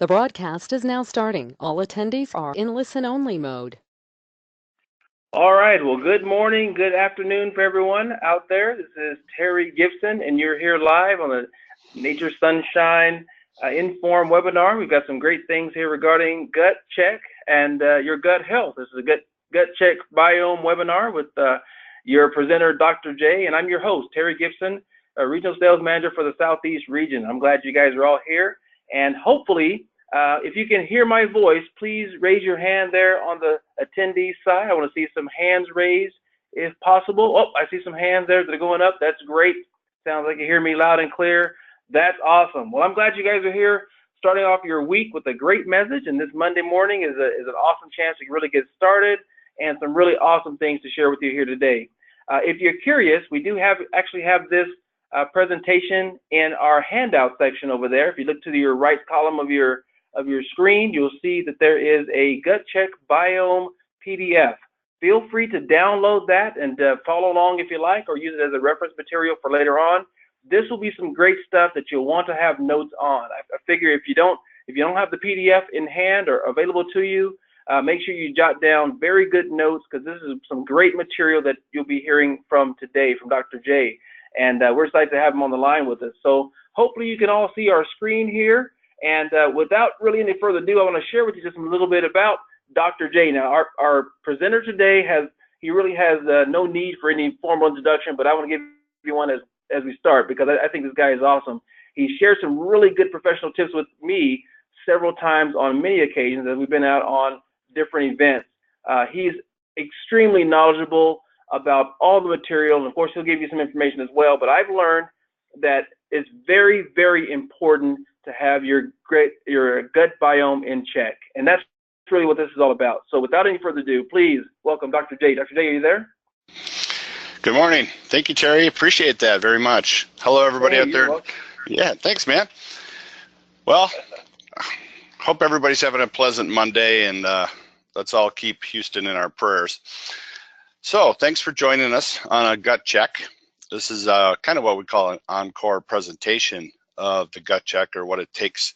The broadcast is now starting. All attendees are in listen-only mode. All right, well, good morning, good afternoon for everyone out there. This is Terry Gibson, and you're here live on the Nature Sunshine IN.FORM webinar. We've got some great things here regarding gut check and your gut health. This is a gut check biome webinar with your presenter, Dr. J, and I'm your host, Terry Gibson, Regional Sales Manager for the Southeast region. I'm glad you guys are all here, and hopefully, if you can hear my voice, please raise your hand there on the attendee side. I want to see some hands raised if possible. Oh, I see some hands there that are going up. That's great. Sounds like you hear me loud and clear. That's awesome. Well, I'm glad you guys are here, starting off your week with a great message. And this Monday morning is an awesome chance to really get started and some really awesome things to share with you here today. If you're curious, we do actually have this presentation in our handout section over there. If you look to your right column of your screen, you'll see that there is a gut check biome PDF. Feel free to download that and follow along if you like, or use it as a reference material for later on. This will be some great stuff that you'll want to have notes on. I figure if you don't have the PDF in hand or available to you, make sure you jot down very good notes, because this is some great material that you'll be hearing from today from Dr. J. And we're excited to have him on the line with us. So hopefully you can all see our screen here. And without really any further ado, I want to share with you just a little bit about Dr. J. Now, our presenter today really has no need for any formal introduction, but I want to give you one as we start, because I think this guy is awesome. He shared some really good professional tips with me several times on many occasions as we've been out on different events. He's extremely knowledgeable about all the material, and of course, he'll give you some information as well. But I've learned that it's very, very important to have your gut biome in check. And that's really what this is all about. So without any further ado, please welcome Dr. J. Dr. J, are you there? Good morning. Thank you, Terry. Appreciate that very much. Hello, everybody out there. Welcome. Yeah, thanks, man. Well, hope everybody's having a pleasant Monday, and let's all keep Houston in our prayers. So thanks for joining us on a gut check. This is kind of what we call an encore presentation of the gut check, or what it takes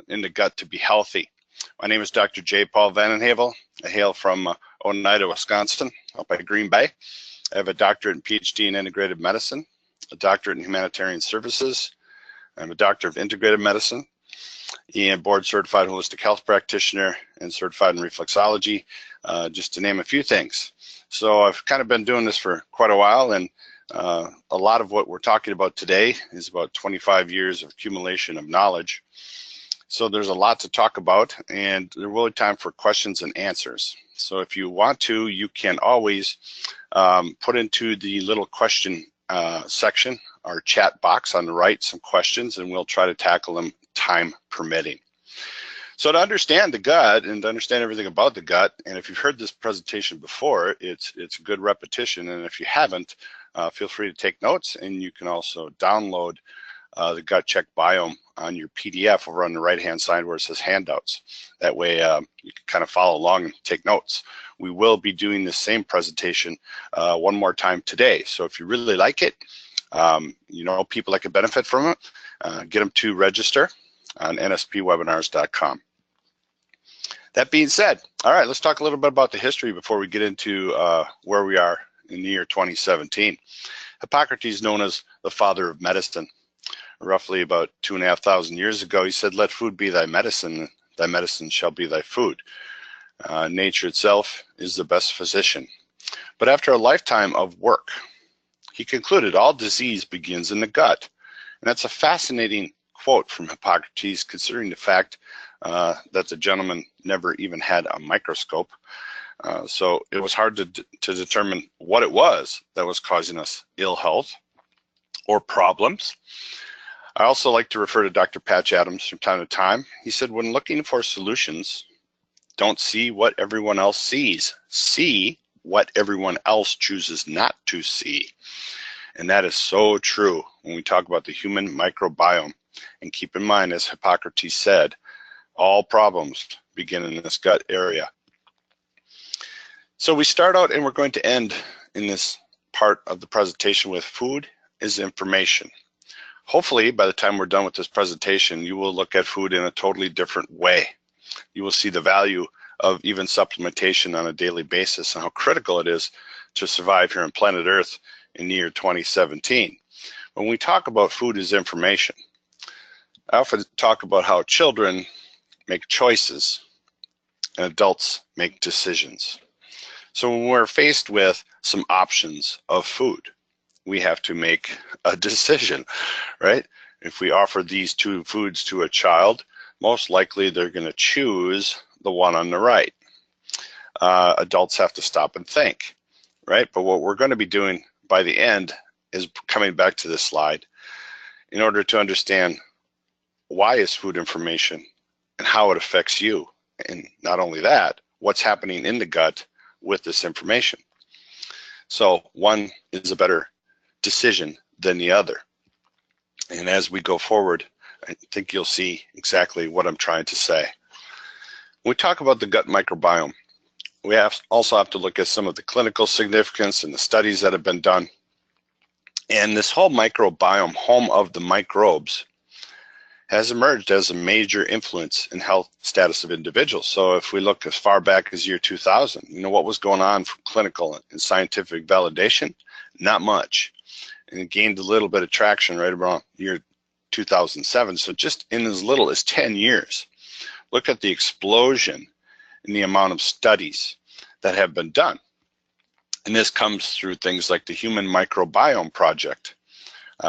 in the gut to be healthy. My name is Dr. J. Paul Vanden. I hail from Oneida, Wisconsin, up by Green Bay. I have a doctorate and PhD in integrative medicine, a doctorate in humanitarian services. I'm a doctor of integrative medicine and board certified holistic health practitioner and certified in reflexology, just to name a few things. So I've kind of been doing this for quite a while, and a lot of what we're talking about today is about 25 years of accumulation of knowledge. So there's a lot to talk about, and there will be time for questions and answers. So if you want to, you can always put into the little question section, our chat box on the right, some questions, and we'll try to tackle them time permitting. So to understand the gut and to understand everything about the gut, and if you've heard this presentation before, it's a good repetition, and if you haven't, feel free to take notes, and you can also download the gut check biome on your PDF over on the right hand side where it says handouts. That way you can kind of follow along and take notes. We will be doing the same presentation one more time today. So if you really like it, you know people that could benefit from it, get them to register on nspwebinars.com. That being said, all right, let's talk a little bit about the history before we get into where we are in the year 2017. Hippocrates is known as the father of medicine. Roughly about 2,500 years ago, he said, "Let food be thy medicine shall be thy food." Nature itself is the best physician. But after a lifetime of work, he concluded all disease begins in the gut. And that's a fascinating quote from Hippocrates, considering the fact that the gentleman never even had a microscope. So it was hard to determine what it was that was causing us ill health or problems. I also like to refer to Dr. Patch Adams from time to time. He said, when looking for solutions, don't see what everyone else sees. See what everyone else chooses not to see. And that is so true when we talk about the human microbiome. And keep in mind, as Hippocrates said, all problems begin in this gut area. So we start out, and we're going to end in this part of the presentation with food is information. Hopefully, by the time we're done with this presentation, you will look at food in a totally different way. You will see the value of even supplementation on a daily basis and how critical it is to survive here on planet Earth in the year 2017. When we talk about food as information, I often talk about how children make choices and adults make decisions. So when we're faced with some options of food, we have to make a decision, right? If we offer these two foods to a child, most likely they're going to choose the one on the right. Adults have to stop and think, right? But what we're going to be doing by the end is coming back to this slide in order to understand why is food information and how it affects you. And not only that, what's happening in the gut with this information. So one is a better decision than the other. And as we go forward, I think you'll see exactly what I'm trying to say. When we talk about the gut microbiome, we also have to look at some of the clinical significance and the studies that have been done. And this whole microbiome, home of the microbes, has emerged as a major influence in health status of individuals. So if we look as far back as year 2000, you know what was going on from clinical and scientific validation? Not much. And it gained a little bit of traction right around year 2007. So just in as little as 10 years, look at the explosion in the amount of studies that have been done. And this comes through things like the Human Microbiome Project.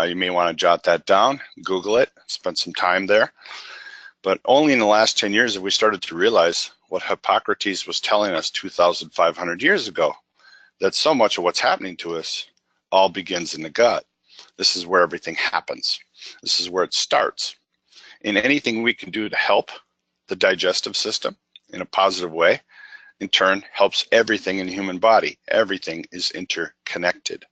You may want to jot that down, Google it, spend some time there. But only in the last 10 years have we started to realize what Hippocrates was telling us 2,500 years ago, that so much of what's happening to us all begins in the gut. This is where everything happens. This is where it starts. And anything we can do to help the digestive system in a positive way, in turn, helps everything in the human body. Everything is interconnected.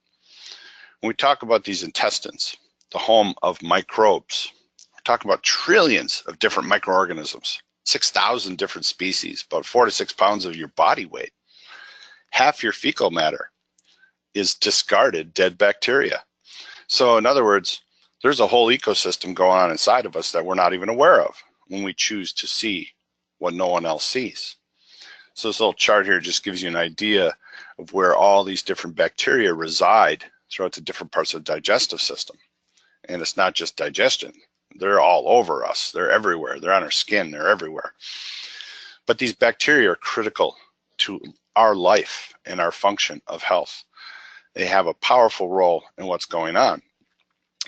When we talk about these intestines, the home of microbes, we're talking about trillions of different microorganisms, 6,000 different species, about 4 to 6 pounds of your body weight. Half your fecal matter is discarded dead bacteria. So in other words, there's a whole ecosystem going on inside of us that we're not even aware of when we choose to see what no one else sees. So this little chart here just gives you an idea of where all these different bacteria reside throughout the different parts of the digestive system. And it's not just digestion. They're all over us. They're everywhere. They're on our skin. They're everywhere. But these bacteria are critical to our life and our function of health. They have a powerful role in what's going on,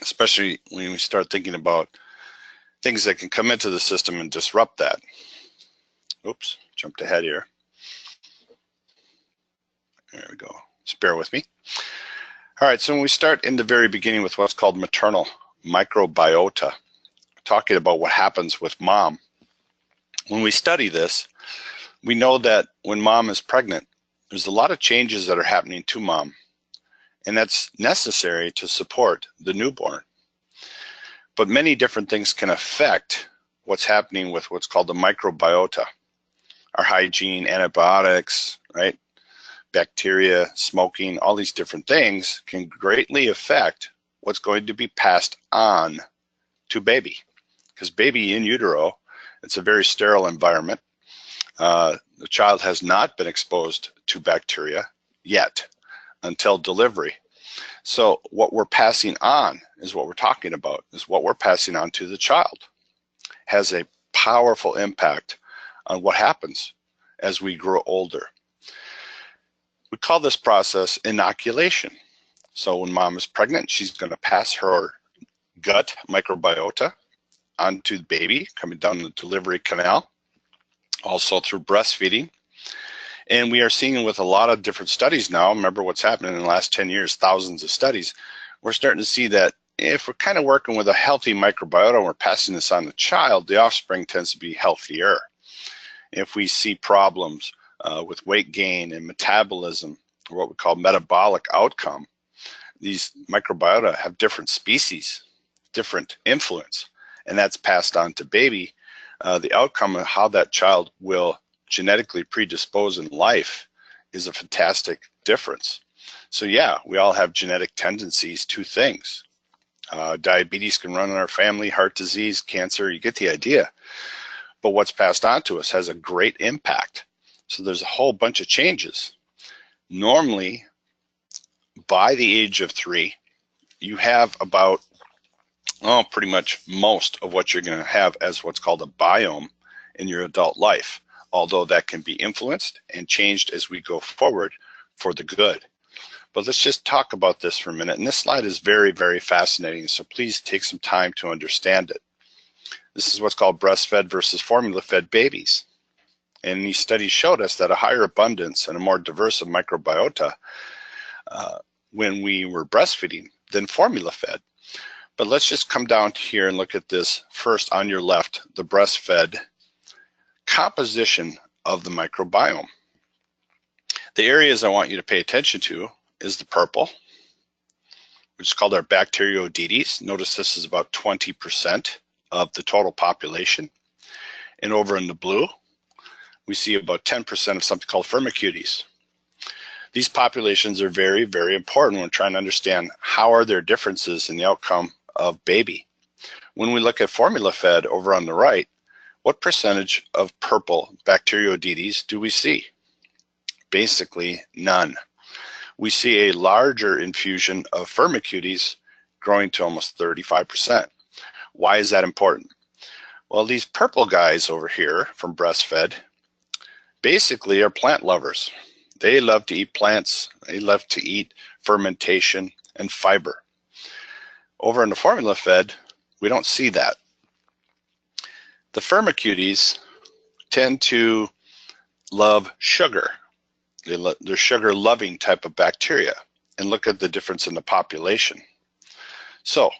especially when we start thinking about things that can come into the system and disrupt that. Oops, jumped ahead here. There we go. Just bear with me. All right, so when we start in the very beginning with what's called maternal microbiota, talking about what happens with mom, when we study this, we know that when mom is pregnant, there's a lot of changes that are happening to mom, and that's necessary to support the newborn. But many different things can affect what's happening with what's called the microbiota. Our hygiene, antibiotics, right? Bacteria, smoking, all these different things can greatly affect what's going to be passed on to baby. Because baby in utero, it's a very sterile environment. The child has not been exposed to bacteria yet until delivery. So what we're passing on is what we're talking about, is what we're passing on to the child. Has a powerful impact on what happens as we grow older. We call this process inoculation. So when mom is pregnant, she's going to pass her gut microbiota onto the baby, coming down the delivery canal, also through breastfeeding. And we are seeing with a lot of different studies now, remember what's happening in the last 10 years, thousands of studies, we're starting to see that if we're kind of working with a healthy microbiota and we're passing this on the child, the offspring tends to be healthier. If we see problems with weight gain and metabolism, or what we call metabolic outcome, these microbiota have different species, different influence, and that's passed on to baby. The outcome of how that child will genetically predispose in life is a fantastic difference. So yeah, we all have genetic tendencies to things. Diabetes can run in our family, heart disease, cancer, you get the idea. But what's passed on to us has a great impact. So there's a whole bunch of changes. Normally, by the age of 3, you have about, pretty much most of what you're going to have as what's called a biome in your adult life, although that can be influenced and changed as we go forward for the good. But let's just talk about this for a minute. And this slide is very, very fascinating, so please take some time to understand it. This is what's called breastfed versus formula-fed babies. And these studies showed us that a higher abundance and a more diverse microbiota when we were breastfeeding than formula-fed. But let's just come down here and look at this first on your left, the breastfed composition of the microbiome. The areas I want you to pay attention to is the purple, which is called our bacteroidetes. Notice this is about 20% of the total population. And over in the blue, we see about 10% of something called firmicutes. These populations are very, very important when trying to understand how are there differences in the outcome of baby. When we look at formula fed over on the right, what percentage of purple bacteroidetes do we see? Basically none. We see a larger infusion of firmicutes growing to almost 35%. Why is that important? Well, these purple guys over here from breastfed basically are plant lovers. They love to eat plants. They love to eat fermentation and fiber. Over in the formula fed, we don't see that. The firmicutes tend to love sugar. They're sugar-loving type of bacteria. And look at the difference in the population. So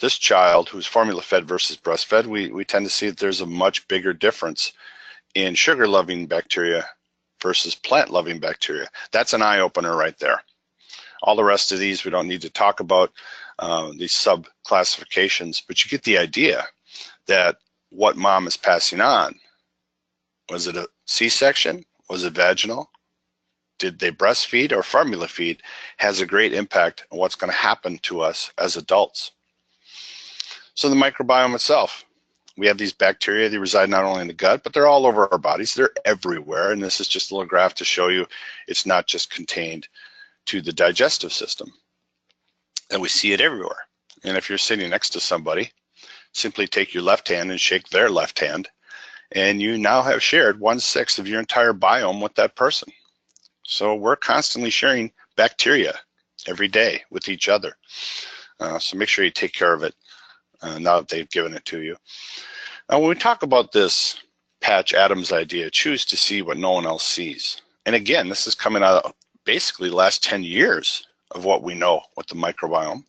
this child who's formula-fed versus breastfed, we tend to see that there's a much bigger difference in sugar-loving bacteria versus plant-loving bacteria. That's an eye-opener right there. All the rest of these we don't need to talk about, these sub-classifications, but you get the idea that what mom is passing on, was it a C-section? Was it vaginal? Did they breastfeed or formula feed, has a great impact on what's going to happen to us as adults. So the microbiome itself, we have these bacteria, they reside not only in the gut, but they're all over our bodies. They're everywhere. And this is just a little graph to show you it's not just contained to the digestive system. And we see it everywhere. And if you're sitting next to somebody, simply take your left hand and shake their left hand, and you now have shared 1/6 of your entire biome with that person. So we're constantly sharing bacteria every day with each other. So make sure you take care of it now that they've given it to you. Now, when we talk about this Patch Adams idea, choose to see what no one else sees. And again, this is coming out of basically the last 10 years of what we know with the microbiome,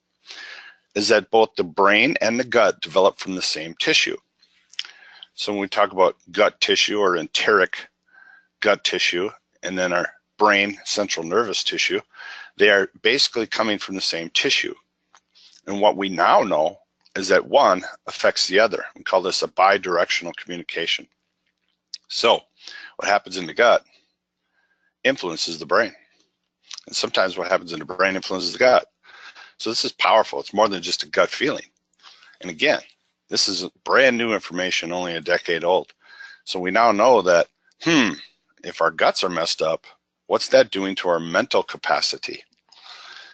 is that both the brain and the gut develop from the same tissue. So when we talk about gut tissue or enteric gut tissue, and then our brain central nervous tissue, they are basically coming from the same tissue. And what we now know is that one affects the other. We call this a bidirectional communication. So what happens in the gut influences the brain. And sometimes what happens in the brain influences the gut. So this is powerful. It's more than just a gut feeling. And again, this is brand new information, only a decade old. So we now know that, if our guts are messed up, what's that doing to our mental capacity?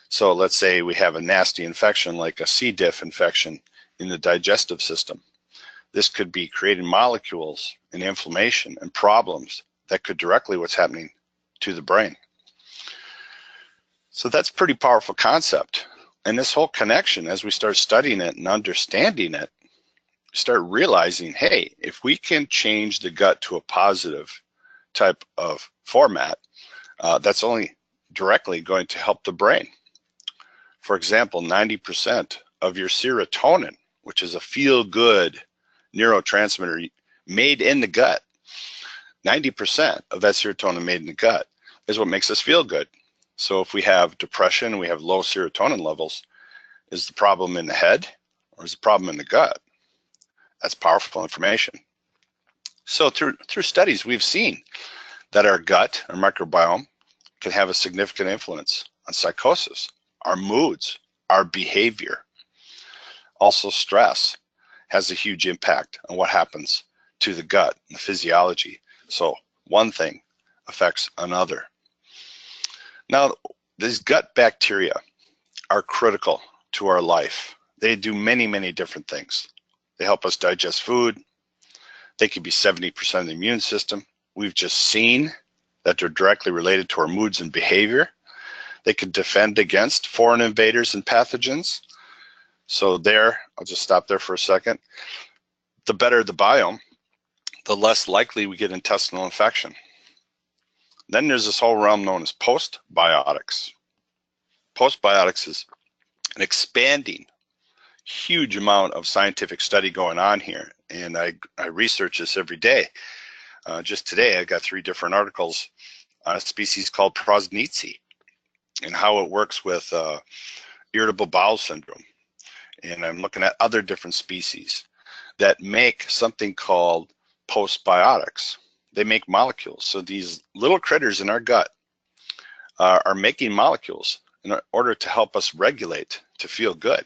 So let's say we have a nasty infection like a C. diff infection in the digestive system. This could be creating molecules and inflammation and problems that could directly what's happening to the brain. So that's a pretty powerful concept. And this whole connection, as we start studying it and understanding it, start realizing, hey, if we can change the gut to a positive type of format, that's only directly going to help the brain. For example, 90% of your serotonin, which is a feel-good neurotransmitter made in the gut, 90% of that serotonin made in the gut is what makes us feel good. So if we have depression, we have low serotonin levels, is the problem in the head or is the problem in the gut? That's powerful information. So through studies, we've seen that our gut, our microbiome, can have a significant influence on psychosis, our moods, our behavior. Also, stress has a huge impact on what happens to the gut, the physiology. So one thing affects another. Now, these gut bacteria are critical to our life. They do many, many different things. They help us digest food. They can be 70% of the immune system. We've just seen that they're directly related to our moods and behavior. They can defend against foreign invaders and pathogens. So there, I'll just stop there for a second. The better the biome, the less likely we get intestinal infection. Then there's this whole realm known as postbiotics. Postbiotics is an expanding, huge amount of scientific study going on here, and I research this every day. Just today, I got 3 different articles on a species called Prosnitzi and how it works with irritable bowel syndrome. And I'm looking at other different species that make something called postbiotics. They make molecules. So these little critters in our gut are making molecules in order to help us regulate, to feel good.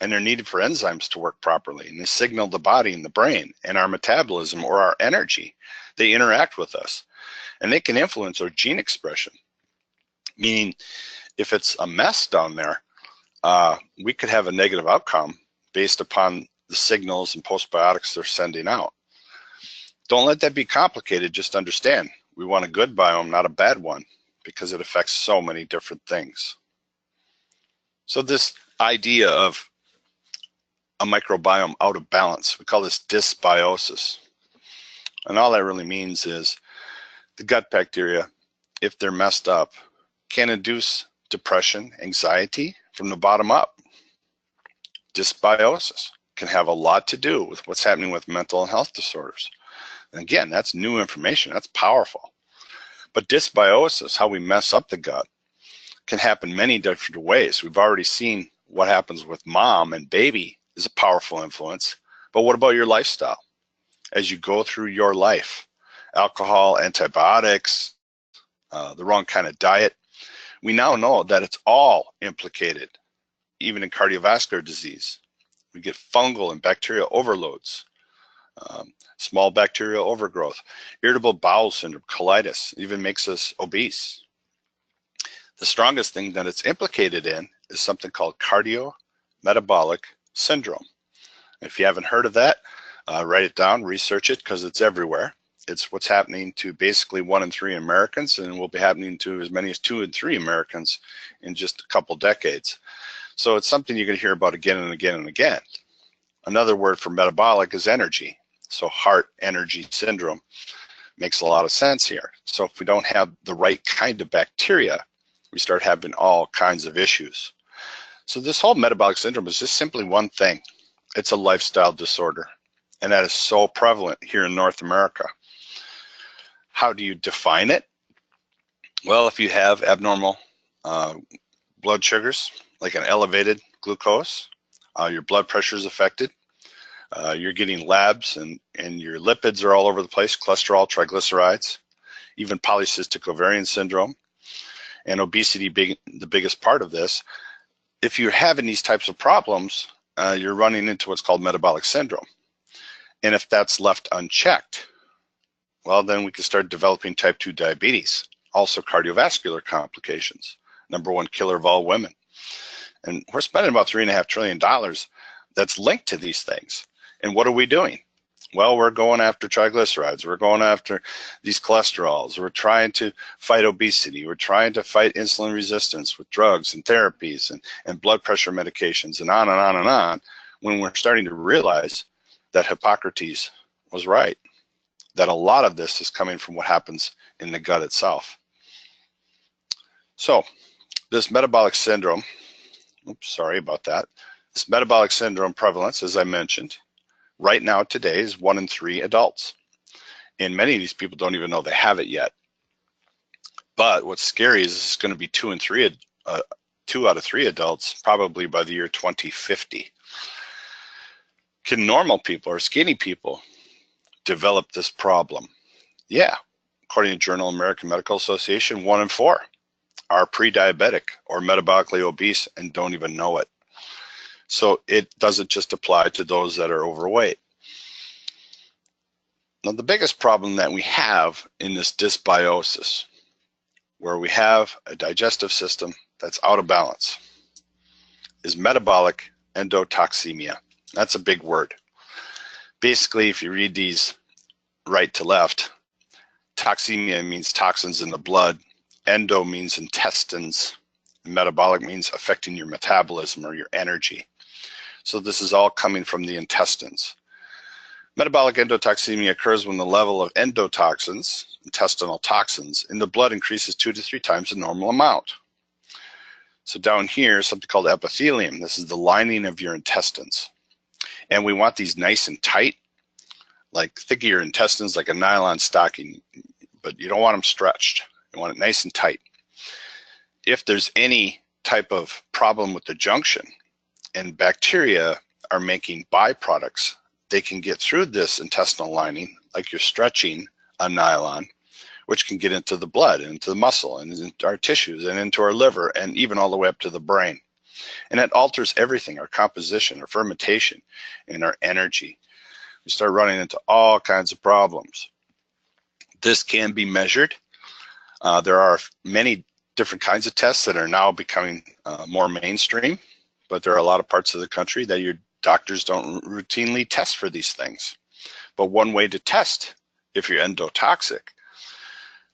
And they're needed for enzymes to work properly. And they signal the body and the brain and our metabolism or our energy. They interact with us. And they can influence our gene expression. Meaning, if it's a mess down there, we could have a negative outcome based upon the signals and postbiotics they're sending out. Don't let that be complicated. Just understand, we want a good biome, not a bad one, because it affects so many different things. So this idea of a microbiome out of balance, we call this dysbiosis. And all that really means is the gut bacteria, if they're messed up, can induce depression, anxiety from the bottom up. Dysbiosis can have a lot to do with what's happening with mental and health disorders. And again, that's new information, that's powerful. But dysbiosis, how we mess up the gut, can happen many different ways. We've already seen what happens with mom and baby is a powerful influence. But what about your lifestyle? As you go through your life, alcohol, antibiotics, the wrong kind of diet, we now know that it's all implicated, even in cardiovascular disease. We get fungal and bacterial overloads, small bacterial overgrowth, irritable bowel syndrome, colitis, even makes us obese. The strongest thing that it's implicated in is something called cardiometabolic syndrome. If you haven't heard of that, write it down, research it, because it's everywhere. It's what's happening to basically 1 in 3 Americans, and will be happening to as many as 2 in 3 Americans in just a couple decades. So it's something you're going to hear about again and again and again. Another word for metabolic is energy. So heart energy syndrome makes a lot of sense here. So if we don't have the right kind of bacteria, we start having all kinds of issues. So this whole metabolic syndrome is just simply one thing. It's a lifestyle disorder, and that is so prevalent here in North America. How do you define it? Well, if you have abnormal blood sugars, like an elevated glucose, your blood pressure is affected, you're getting labs and your lipids are all over the place, cholesterol, triglycerides, even polycystic ovarian syndrome, and obesity being the biggest part of this. If you're having these types of problems, you're running into what's called metabolic syndrome. And if that's left unchecked, well, then we can start developing type 2 diabetes, also cardiovascular complications, #1 killer of all women. And we're spending about $3.5 trillion that's linked to these things. And what are we doing? Well, we're going after triglycerides. We're going after these cholesterols. We're trying to fight obesity. We're trying to fight insulin resistance with drugs and therapies and blood pressure medications and on and on and on, when we're starting to realize that Hippocrates was right, that a lot of this is coming from what happens in the gut itself. So this metabolic syndrome, oops, sorry about that. This metabolic syndrome prevalence, as I mentioned, right now today is 1 in 3 adults. And many of these people don't even know they have it yet. But what's scary is it's going to be 2 out of 3 adults probably by the year 2050. Can normal people or skinny people develop this problem? Yeah, according to Journal of American Medical Association, 1 in 4 are pre-diabetic or metabolically obese and don't even know it. So it doesn't just apply to those that are overweight. Now, the biggest problem that we have in this dysbiosis, where we have a digestive system that's out of balance, is metabolic endotoxemia. That's a big word. Basically, if you read these right to left, toxemia means toxins in the blood, endo means intestines, metabolic means affecting your metabolism or your energy. So this is all coming from the intestines. Metabolic endotoxemia occurs when the level of endotoxins, intestinal toxins, in the blood increases 2 to 3 times the normal amount. So down here is something called epithelium. This is the lining of your intestines. And we want these nice and tight. Like, think of your intestines like a nylon stocking, but you don't want them stretched. You want it nice and tight. If there's any type of problem with the junction and bacteria are making byproducts, they can get through this intestinal lining like you're stretching a nylon, which can get into the blood and into the muscle and into our tissues and into our liver and even all the way up to the brain. And it alters everything, our composition, our fermentation, and our energy. We start running into all kinds of problems. This can be measured. There are many different kinds of tests that are now becoming more mainstream, but there are a lot of parts of the country that your doctors don't routinely test for these things. But one way to test if you're endotoxic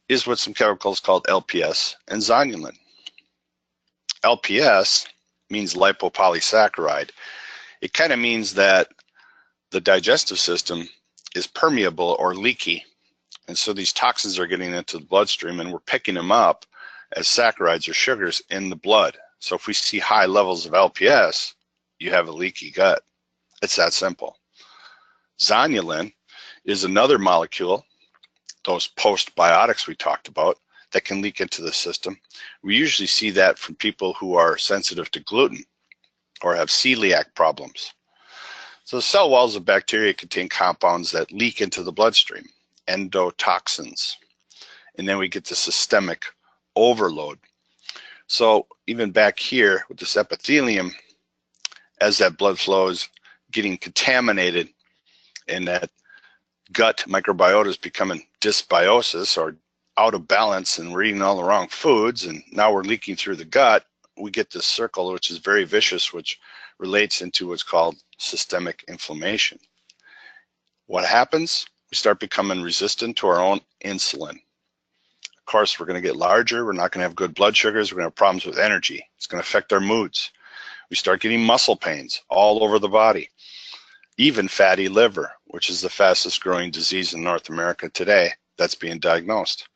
is with some chemicals called LPS and ZONULIN. LPS means lipopolysaccharide. It kind of means that the digestive system is permeable or leaky. And so these toxins are getting into the bloodstream and we're picking them up as saccharides or sugars in the blood. So if we see high levels of LPS, you have a leaky gut. It's that simple. Zonulin is another molecule, those postbiotics we talked about, that can leak into the system. We usually see that from people who are sensitive to gluten or have celiac problems. So the cell walls of bacteria contain compounds that leak into the bloodstream, endotoxins. And then we get the systemic overload. So even back here with this epithelium, as that blood flow is getting contaminated and that gut microbiota is becoming dysbiosis or out of balance, and we're eating all the wrong foods, and now we're leaking through the gut, we get this circle which is very vicious, which relates into what's called systemic inflammation. What happens? We start becoming resistant to our own insulin. Of course, we're going to get larger. We're not going to have good blood sugars. We're going to have problems with energy. It's going to affect our moods. We start getting muscle pains all over the body, even fatty liver, which is the fastest growing disease in North America today that's being diagnosed.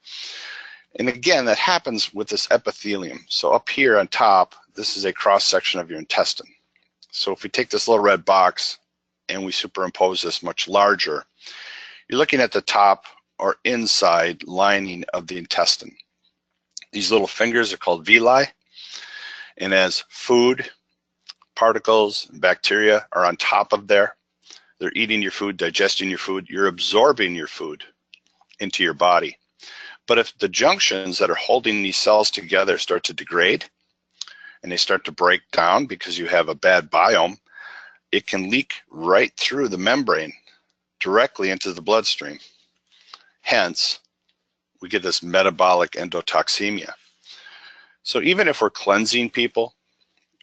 And again, that happens with this epithelium. So up here on top, this is a cross section of your intestine. So if we take this little red box and we superimpose this much larger, you're looking at the top or inside lining of the intestine. These little fingers are called villi, and as food, particles, and bacteria are on top of there, they're eating your food, digesting your food, you're absorbing your food into your body. But if the junctions that are holding these cells together start to degrade and they start to break down because you have a bad biome, it can leak right through the membrane directly into the bloodstream. Hence, we get this metabolic endotoxemia. So even if we're cleansing people,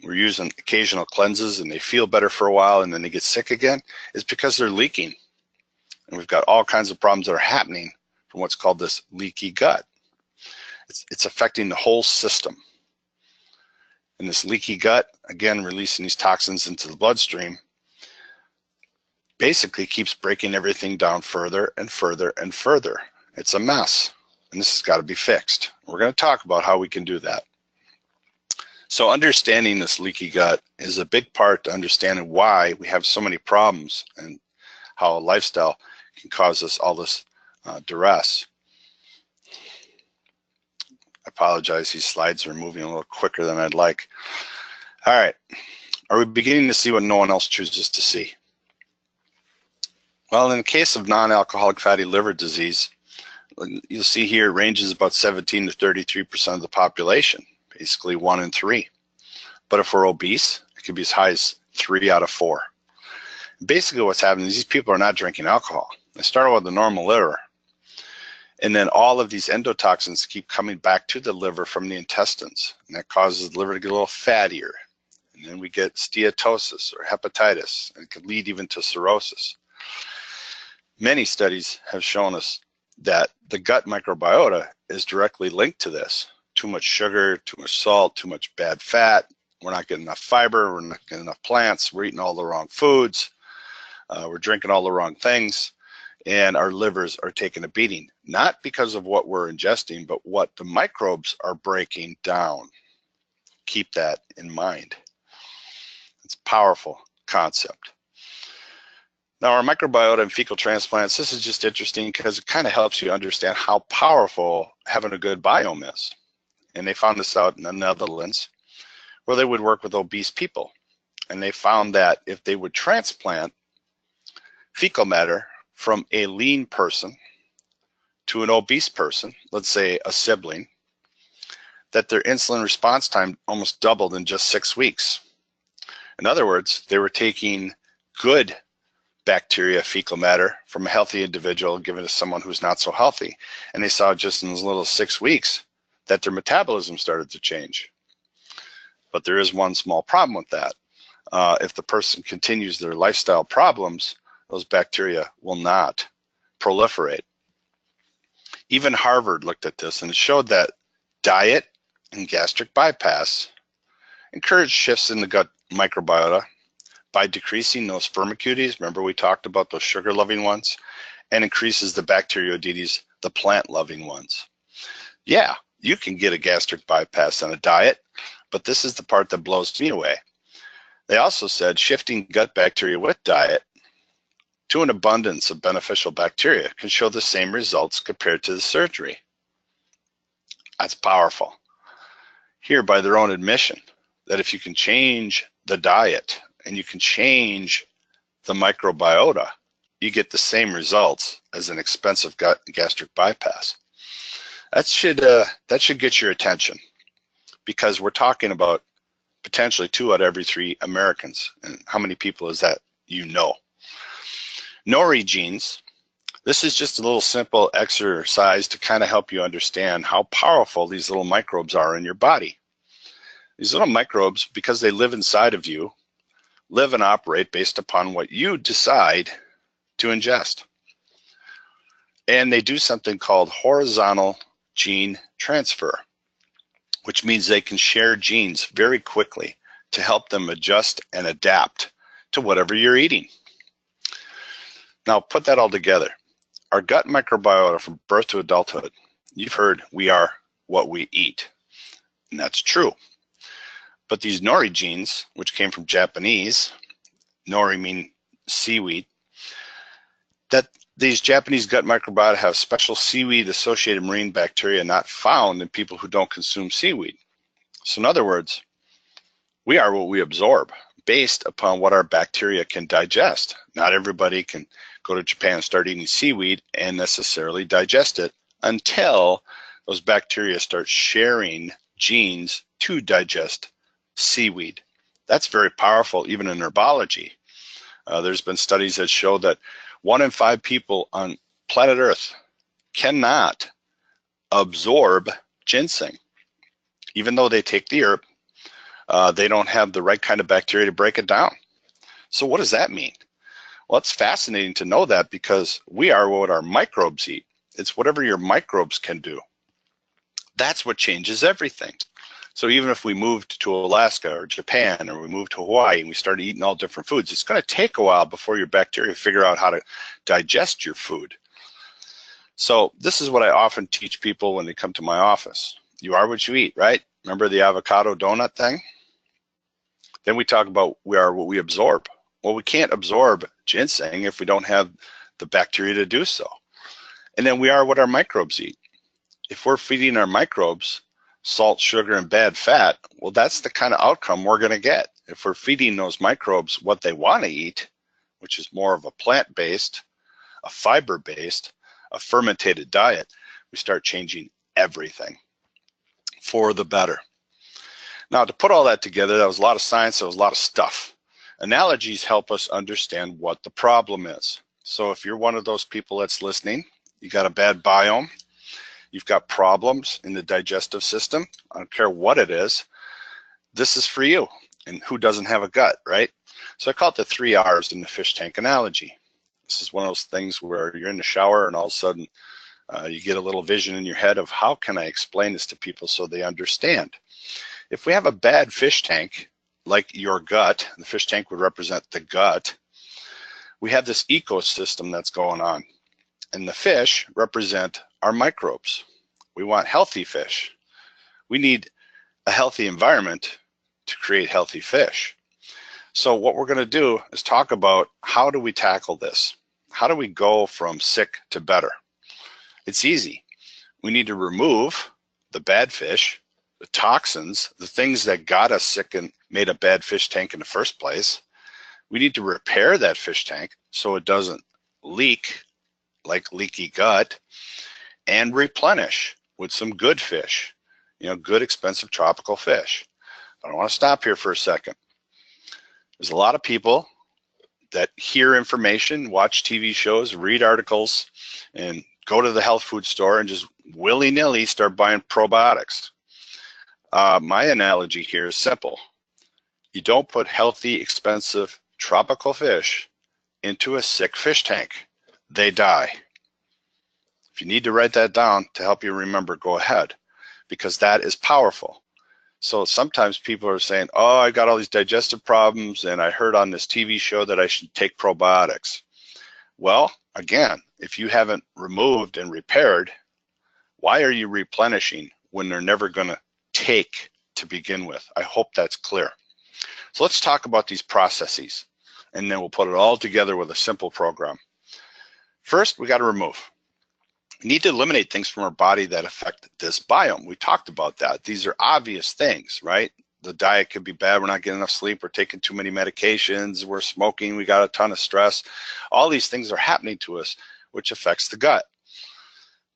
we're using occasional cleanses and they feel better for a while and then they get sick again, it's because they're leaking. And we've got all kinds of problems that are happening from what's called this leaky gut. It's affecting the whole system. And this leaky gut, again, releasing these toxins into the bloodstream, basically keeps breaking everything down further and further and further. It's a mess, and this has got to be fixed. We're going to talk about how we can do that. So understanding this leaky gut is a big part to understanding why we have so many problems and how a lifestyle can cause us all this duress. I apologize, these slides are moving a little quicker than I'd like. All right, are we beginning to see what no one else chooses to see? Well, in the case of non-alcoholic fatty liver disease, you'll see here it ranges about 17 to 33% of the population, basically 1 in 3. But if we're obese, it could be as high as 3 out of 4. Basically what's happening is these people are not drinking alcohol. They start with a normal liver, and then all of these endotoxins keep coming back to the liver from the intestines, and that causes the liver to get a little fattier. And then we get steatosis or hepatitis, and it can lead even to cirrhosis. Many studies have shown us that the gut microbiota is directly linked to this. Too much sugar, too much salt, too much bad fat. We're not getting enough fiber, we're not getting enough plants, we're eating all the wrong foods, we're drinking all the wrong things, and our livers are taking a beating. Not because of what we're ingesting, but what the microbes are breaking down. Keep that in mind. It's a powerful concept. Now, our microbiota and fecal transplants, this is just interesting because it kind of helps you understand how powerful having a good biome is. And they found this out in the Netherlands, where they would work with obese people. And they found that if they would transplant fecal matter from a lean person to an obese person, let's say a sibling, that their insulin response time almost doubled in just 6 weeks. In other words, they were taking good bacteria fecal matter from a healthy individual given to someone who's not so healthy, and they saw just in as little as 6 weeks that their metabolism started to change. But there is one small problem with that. If the person continues their lifestyle problems, those bacteria will not proliferate. Even Harvard looked at this and it showed that diet and gastric bypass encourage shifts in the gut microbiota by decreasing those firmicutes, remember we talked about those sugar-loving ones, and increases the bacteroidetes, the plant-loving ones. Yeah, you can get a gastric bypass on a diet, but this is the part that blows me away. They also said shifting gut bacteria with diet to an abundance of beneficial bacteria can show the same results compared to the surgery. That's powerful. Here, by their own admission, that if you can change the diet and you can change the microbiota, you get the same results as an expensive gastric bypass. That should get your attention, because we're talking about potentially 2 out of every 3 Americans. And how many people is that you know? Nori genes, this is just a little simple exercise to kind of help you understand how powerful these little microbes are in your body. These little microbes, because they live inside of you, live and operate based upon what you decide to ingest. And they do something called horizontal gene transfer, which means they can share genes very quickly to help them adjust and adapt to whatever you're eating. Now, put that all together. Our gut microbiota from birth to adulthood, you've heard we are what we eat, and that's true. But these nori genes, which came from Japanese, nori mean seaweed, that these Japanese gut microbiota have special seaweed-associated marine bacteria not found in people who don't consume seaweed. So in other words, we are what we absorb based upon what our bacteria can digest. Not everybody can go to Japan and start eating seaweed and necessarily digest it until those bacteria start sharing genes to digest seaweed. That's very powerful even in herbology. There's been studies that show that 1 in 5 people on planet Earth cannot absorb ginseng. Even though they take the herb, they don't have the right kind of bacteria to break it down. So what does that mean? Well, it's fascinating to know that, because we are what our microbes eat. It's whatever your microbes can do. That's what changes everything. So even if we moved to Alaska or Japan, or we moved to Hawaii and we started eating all different foods, it's going to take a while before your bacteria figure out how to digest your food. So this is what I often teach people when they come to my office. You are what you eat, right? Remember the avocado donut thing? Then we talk about we are what we absorb. Well, we can't absorb ginseng if we don't have the bacteria to do so. And then we are what our microbes eat. If we're feeding our microbes salt, sugar, and bad fat, well, that's the kind of outcome we're going to get. If we're feeding those microbes what they want to eat, which is more of a plant-based, a fiber-based, a fermented diet, we start changing everything for the better. Now, to put all that together, that was a lot of science, that was a lot of stuff. Analogies help us understand what the problem is. So if you're one of those people that's listening, you got a bad biome, you've got problems in the digestive system, I don't care what it is, this is for you. And who doesn't have a gut, right? So I call it the 3 R's in the fish tank analogy. This is one of those things where you're in the shower and all of a sudden you get a little vision in your head of how can I explain this to people so they understand. If we have a bad fish tank, like your gut, the fish tank would represent the gut, we have this ecosystem that's going on. And the fish represent our microbes. We want healthy fish. We need a healthy environment to create healthy fish. So what we're going to do is talk about how do we tackle this? How do we go from sick to better? It's easy. We need to remove the bad fish, the toxins, the things that got us sick and made a bad fish tank in the first place. We need to repair that fish tank so it doesn't leak like leaky gut, and replenish with some good fish, good expensive tropical fish. But I want to stop here for a second. There's a lot of people that hear information, watch TV shows, read articles, and go to the health food store and just willy-nilly start buying probiotics. My analogy here is simple. You don't put healthy, expensive tropical fish into a sick fish tank. They die. If you need to write that down to help you remember, go ahead, because that is powerful. So sometimes people are saying, oh, I got all these digestive problems and I heard on this TV show that I should take probiotics. Well, again, if you haven't removed and repaired, why are you replenishing when they're never going to take to begin with? I hope that's clear. So let's talk about these processes, and then we'll put it all together with a simple program. First, we got to remove. We need to eliminate things from our body that affect this biome. We talked about that. These are obvious things, right? The diet could be bad. We're not getting enough sleep. We're taking too many medications. We're smoking. We got a ton of stress. All these things are happening to us, which affects the gut.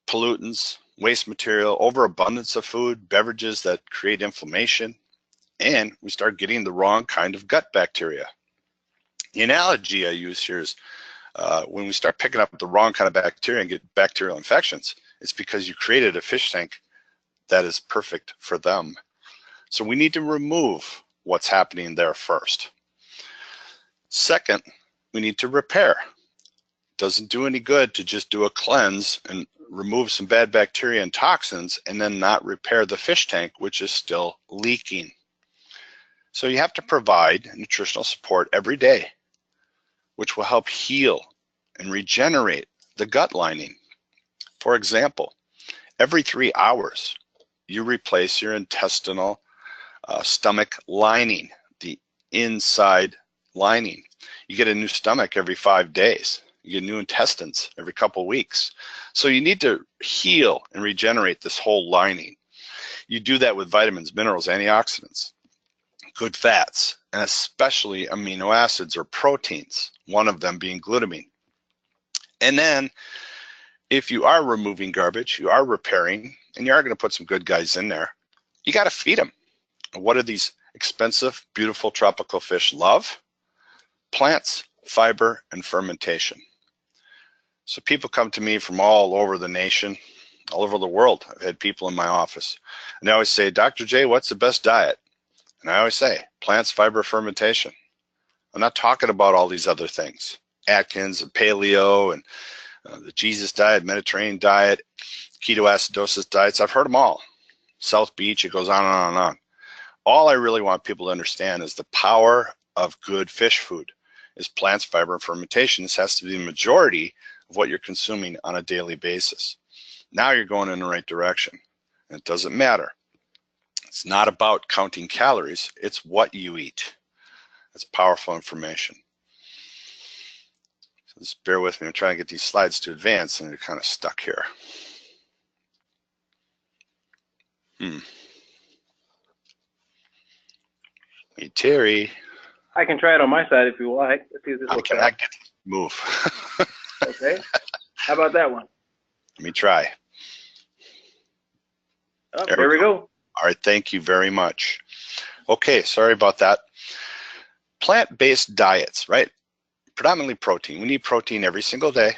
Pollutants, waste material, overabundance of food, beverages that create inflammation, and we start getting the wrong kind of gut bacteria. The analogy I use here is when we start picking up the wrong kind of bacteria and get bacterial infections, it's because you created a fish tank that is perfect for them. So we need to remove what's happening there first. Second, we need to repair. It doesn't do any good to just do a cleanse and remove some bad bacteria and toxins and then not repair the fish tank, which is still leaking. So you have to provide nutritional support every day, which will help heal and regenerate the gut lining. For example, every 3 hours, you replace your intestinal stomach lining, the inside lining. You get a new stomach every 5 days. You get new intestines every couple of weeks. So you need to heal and regenerate this whole lining. You do that with vitamins, minerals, antioxidants, good fats, and especially amino acids or proteins, one of them being glutamine. And then if you are removing garbage, you are repairing, and you are going to put some good guys in there, you got to feed them. What do these expensive, beautiful tropical fish love? Plants, fiber, and fermentation. So people come to me from all over the nation, all over the world. I've had people in my office, and they always say, Dr. J, what's the best diet? And I always say, plants, fiber, fermentation. I'm not talking about all these other things, Atkins and paleo and the Jesus diet, Mediterranean diet, ketoacidosis diets. I've heard them all. South Beach, it goes on and on and on. All I really want people to understand is the power of good fish food is plants, fiber, and fermentation. This has to be the majority of what you're consuming on a daily basis. Now you're going in the right direction. And it doesn't matter. It's not about counting calories. It's what you eat. That's powerful information. So just bear with me. I'm trying to get these slides to advance, and they're kind of stuck here. Hey, Terry. I can try it on my side if you like. Let's see if this I works cannot out. get to move. Okay. How about that one? Let me try. Oh, there we go. All right, thank you very much. Okay, sorry about that. plant-based diets, right? Predominantly protein. We need protein every single day.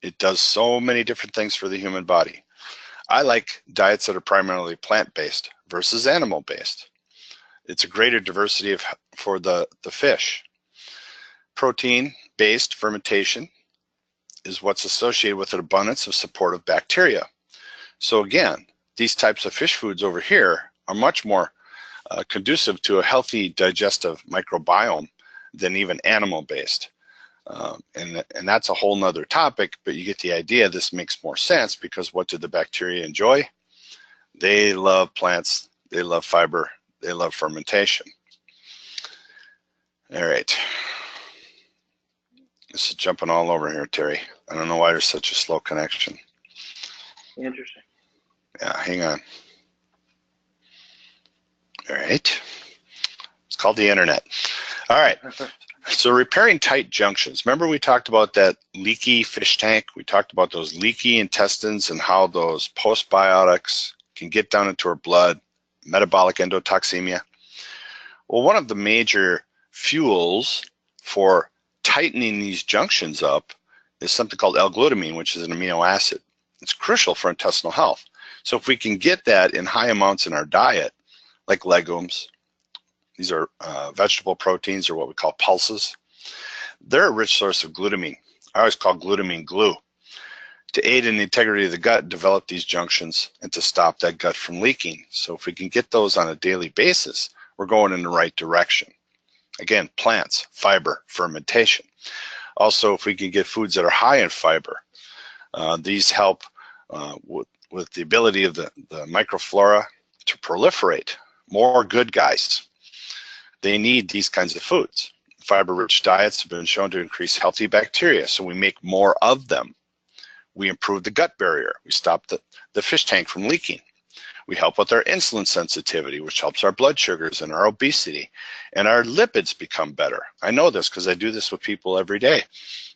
It does so many different things for the human body. I like diets that are primarily plant-based versus animal-based. It's a greater diversity for the fish. Protein-based fermentation is what's associated with an abundance of supportive bacteria. So again, these types of fish foods over here are much more conducive to a healthy digestive microbiome than even animal-based. And that's a whole nother topic, but you get the idea. This makes more sense because what do the bacteria enjoy? They love plants, they love fiber, they love fermentation. All right. This is jumping all over here, Terry. I don't know why there's such a slow connection. Interesting. Yeah, hang on. All right. It's called the internet. All right. So repairing tight junctions. Remember we talked about that leaky fish tank? We talked about those leaky intestines and how those postbiotics can get down into our blood, metabolic endotoxemia. Well, one of the major fuels for tightening these junctions up is something called L-glutamine, which is an amino acid. It's crucial for intestinal health. So if we can get that in high amounts in our diet, like legumes, these are vegetable proteins, or what we call pulses. They're a rich source of glutamine. I always call glutamine glue. To aid in the integrity of the gut, develop these junctions and to stop that gut from leaking. So if we can get those on a daily basis, we're going in the right direction. Again, plants, fiber, fermentation. Also, if we can get foods that are high in fiber, these help with the ability of the microflora to proliferate. More good guys. They need these kinds of foods. Fiber-rich diets have been shown to increase healthy bacteria, so we make more of them. We improve the gut barrier. We stop the fish tank from leaking. We help with our insulin sensitivity, which helps our blood sugars and our obesity. And our lipids become better. I know this because I do this with people every day.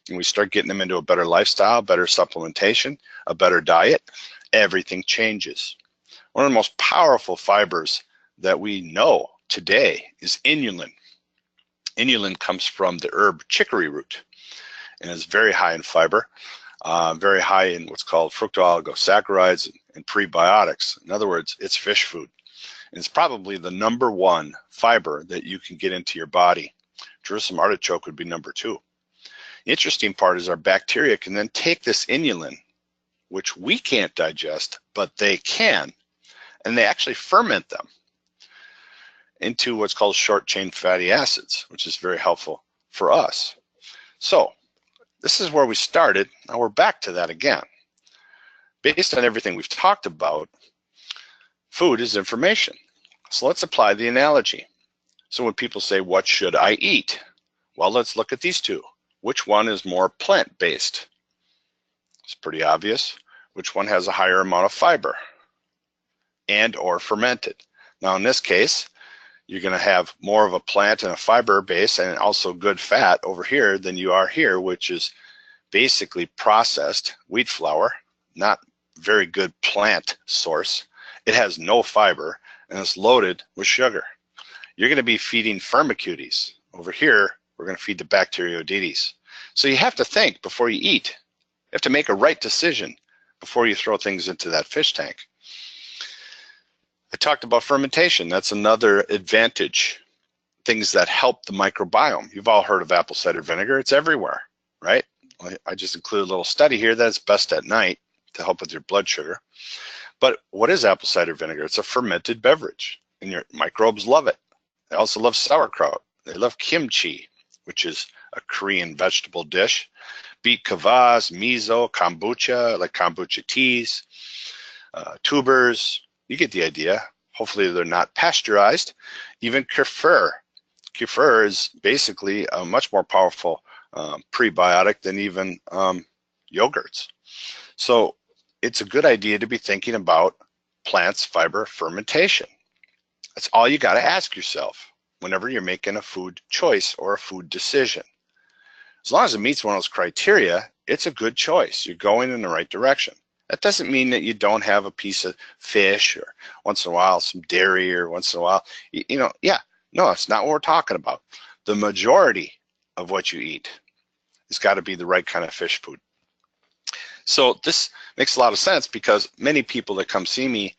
And we start getting them into a better lifestyle, better supplementation, a better diet. Everything changes. One of the most powerful fibers that we know today is inulin. Inulin comes from the herb chicory root and is very high in fiber, very high in what's called fructooligosaccharides and prebiotics. In other words, it's fish food. And it's probably the #1 fiber that you can get into your body. Jerusalem artichoke would be #2. The interesting part is our bacteria can then take this inulin, which we can't digest, but they can, and they actually ferment them into what's called short-chain fatty acids, which is very helpful for us. So this is where we started. Now we're back to that again. Based on everything we've talked about, food is information. So let's apply the analogy. So when people say, what should I eat? Well, let's look at these two. Which one is more plant-based? It's pretty obvious. Which one has a higher amount of fiber and or fermented? Now in this case, you're going to have more of a plant and a fiber base and also good fat over here than you are here, which is basically processed wheat flour, not very good plant source. It has no fiber and it's loaded with sugar. You're going to be feeding firmicutes. Over here, we're going to feed the Bacteroidetes. So you have to think before you eat. You have to make a right decision before you throw things into that fish tank. I talked about fermentation. That's another advantage. Things that help the microbiome. You've all heard of apple cider vinegar. It's everywhere, right? I just include a little study here that it's best at night to help with your blood sugar. But what is apple cider vinegar? It's a fermented beverage, and your microbes love it. They also love sauerkraut. They love kimchi, which is a Korean vegetable dish. Beet kvass, miso, kombucha, like kombucha teas, tubers. You get the idea. Hopefully they're not pasteurized. Even kefir. Kefir is basically a much more powerful prebiotic than even yogurts. So it's a good idea to be thinking about plants, fiber, fermentation. That's all you got to ask yourself whenever you're making a food choice or a food decision. As long as it meets one of those criteria, it's a good choice. You're going in the right direction. That doesn't mean that you don't have a piece of fish or once in a while some dairy or once in a while, yeah, No, that's not what we're talking about. The majority of what you eat has got to be the right kind of fish food. So this makes a lot of sense because many people that come see me,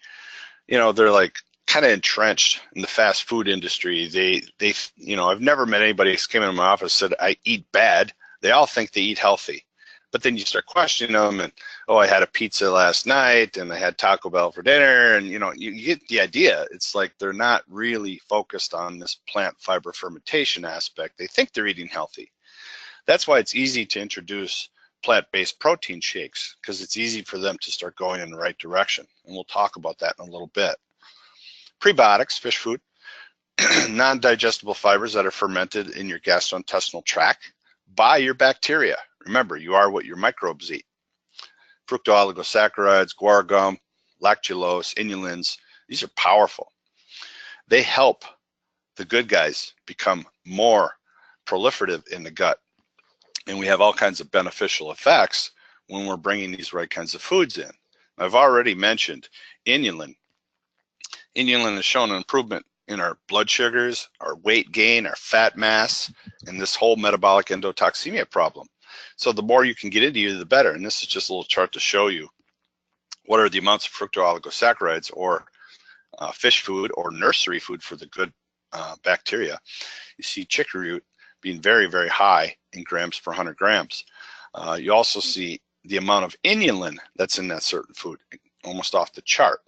they're like kind of entrenched in the fast food industry. They I've never met anybody who came into my office and said, I eat bad. They all think they eat healthy. But then you start questioning them and, oh, I had a pizza last night and I had Taco Bell for dinner. And, you get the idea. It's like they're not really focused on this plant fiber fermentation aspect. They think they're eating healthy. That's why it's easy to introduce plant-based protein shakes, because it's easy for them to start going in the right direction. And we'll talk about that in a little bit. Prebiotics, fish food, non-digestible fibers that are fermented in your gastrointestinal tract by your bacteria. Remember, you are what your microbes eat. Fructooligosaccharides, guar gum, lactulose, inulins, these are powerful. They help the good guys become more proliferative in the gut. And we have all kinds of beneficial effects when we're bringing these right kinds of foods in. I've already mentioned inulin. Inulin has shown an improvement in our blood sugars, our weight gain, our fat mass, and this whole metabolic endotoxemia problem. So the more you can get into you, the better. And this is just a little chart to show you what are the amounts of fructooligosaccharides, or fish food or nursery food for the good bacteria. You see chicory root being very, very high in grams per 100 grams. You also see the amount of inulin that's in that certain food, almost off the chart.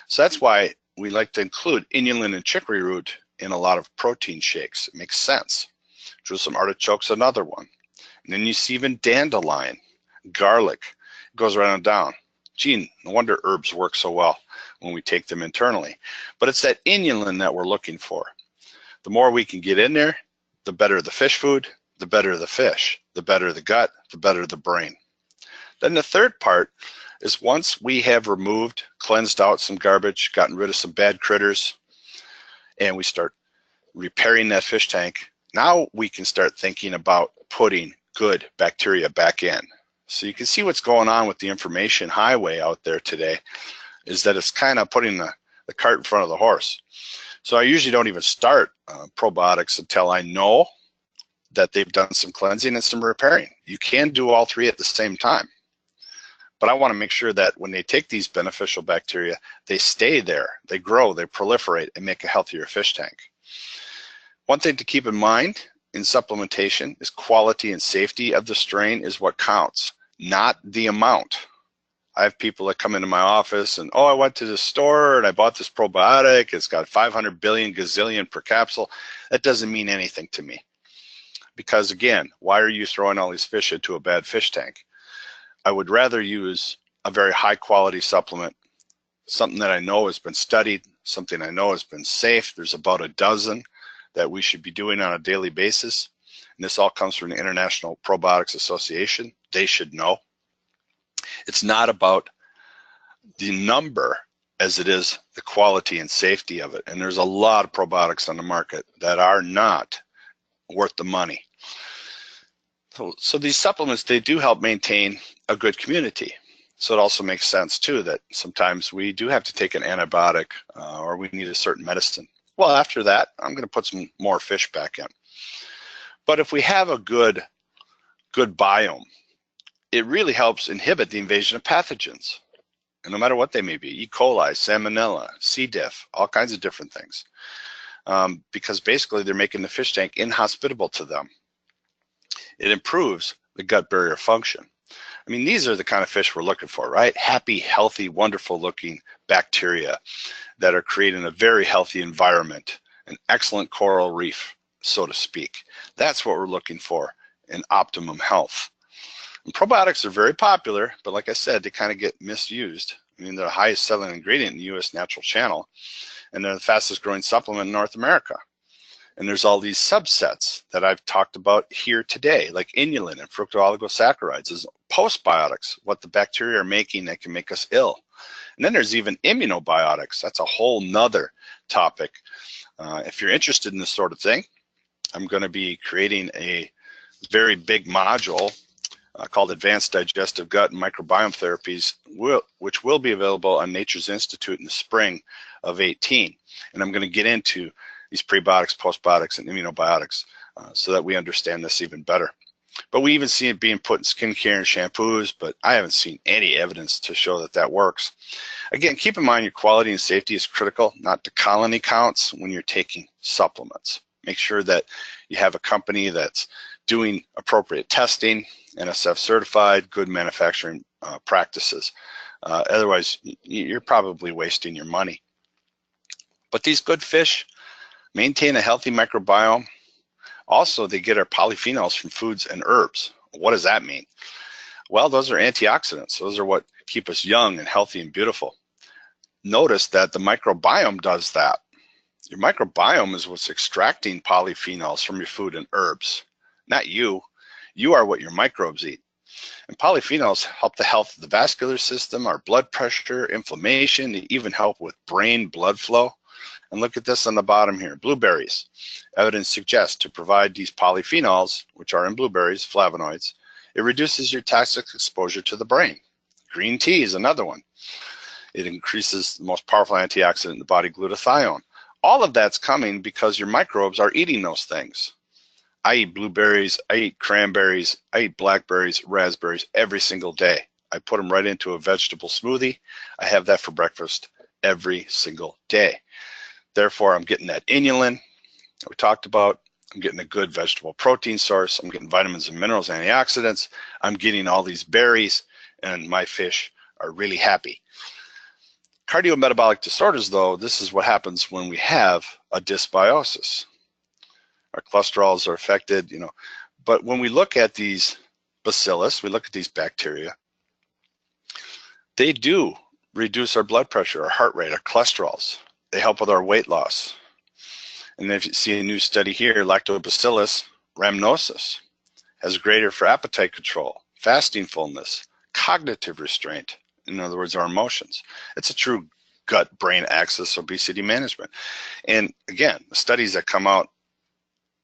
So that's why we like to include inulin and chicory root in a lot of protein shakes. It makes sense. Jerusalem artichoke's another one. And then you see even dandelion, garlic, it goes right on down. Gee, no wonder herbs work so well when we take them internally. But it's that inulin that we're looking for. The more we can get in there, the better the fish food, the better the fish, the better the gut, the better the brain. Then the third part is, once we have removed, cleansed out some garbage, gotten rid of some bad critters, and we start repairing that fish tank, now we can start thinking about putting good bacteria back in. So you can see what's going on with the information highway out there today, is that it's kind of putting the cart in front of the horse. So I usually don't even start probiotics until I know that they've done some cleansing and some repairing. You can do all three at the same time. But I want to make sure that when they take these beneficial bacteria, they stay there, they grow, they proliferate, and make a healthier fish tank. One thing to keep in mind in supplementation is quality and safety of the strain is what counts, not the amount. I have people that come into my office and, oh, I went to the store and I bought this probiotic. It's got 500 billion gazillion per capsule. That doesn't mean anything to me. Because again, why are you throwing all these fish into a bad fish tank? I would rather use a very high quality supplement, something that I know has been studied, something I know has been safe. There's about a dozen that we should be doing on a daily basis. And this all comes from the International Probiotics Association. They should know. It's not about the number as it is the quality and safety of it. And there's a lot of probiotics on the market that are not worth the money. So these supplements, they do help maintain a good community. So it also makes sense too that sometimes we do have to take an antibiotic or we need a certain medicine. Well, after that, I'm going to put some more fish back in. But if we have a good biome, it really helps inhibit the invasion of pathogens. And no matter what they may be, E. coli, salmonella, C. diff, all kinds of different things. Because basically they're making the fish tank inhospitable to them. It improves the gut barrier function. I mean, these are the kind of fish we're looking for, right? Happy, healthy, wonderful looking bacteria that are creating a very healthy environment, an excellent coral reef, so to speak. That's what we're looking for in optimum health. And probiotics are very popular, but like I said, they kind of get misused. I mean, they're the highest selling ingredient in the U.S. natural channel, and they're the fastest growing supplement in North America. And there's all these subsets that I've talked about here today, like inulin and fructooligosaccharides, is postbiotics, what the bacteria are making that can make us ill. And then there's even immunobiotics. That's a whole nother topic. If you're interested in this sort of thing, I'm going to be creating a very big module called Advanced Digestive Gut and Microbiome Therapies, which will be available on Nature's Institute in the spring of 18. And I'm going to get into these prebiotics, postbiotics, and immunobiotics, so that we understand this even better. But we even see it being put in skincare and shampoos, but I haven't seen any evidence to show that that works. Again, keep in mind your quality and safety is critical, not the colony counts when you're taking supplements. Make sure that you have a company that's doing appropriate testing, NSF certified, good manufacturing practices. Otherwise, you're probably wasting your money. But these good fish maintain a healthy microbiome. Also, they get our polyphenols from foods and herbs. What does that mean? Well, those are antioxidants. Those are what keep us young and healthy and beautiful. Notice that the microbiome does that. Your microbiome is what's extracting polyphenols from your food and herbs, not you. You are what your microbes eat. And polyphenols help the health of the vascular system, our blood pressure, inflammation. They even help with brain blood flow. And look at this on the bottom here, blueberries. Evidence suggests to provide these polyphenols, which are in blueberries, flavonoids, it reduces your toxic exposure to the brain. Green tea is another one. It increases the most powerful antioxidant in the body, glutathione. All of that's coming because your microbes are eating those things. I eat blueberries, I eat cranberries, I eat blackberries, raspberries every single day. I put them right into a vegetable smoothie. I have that for breakfast every single day. Therefore, I'm getting that inulin that we talked about. I'm getting a good vegetable protein source. I'm getting vitamins and minerals, antioxidants. I'm getting all these berries, and my fish are really happy. Cardiometabolic disorders, though, this is what happens when we have a dysbiosis. Our cholesterols are affected, but when we look at these bacillus, we look at these bacteria, they do reduce our blood pressure, our heart rate, our cholesterols. They help with our weight loss. And if you see a new study here, lactobacillus rhamnosus has greater for appetite control, fasting fullness, cognitive restraint, in other words, our emotions. It's a true gut-brain axis obesity management. And again, the studies that come out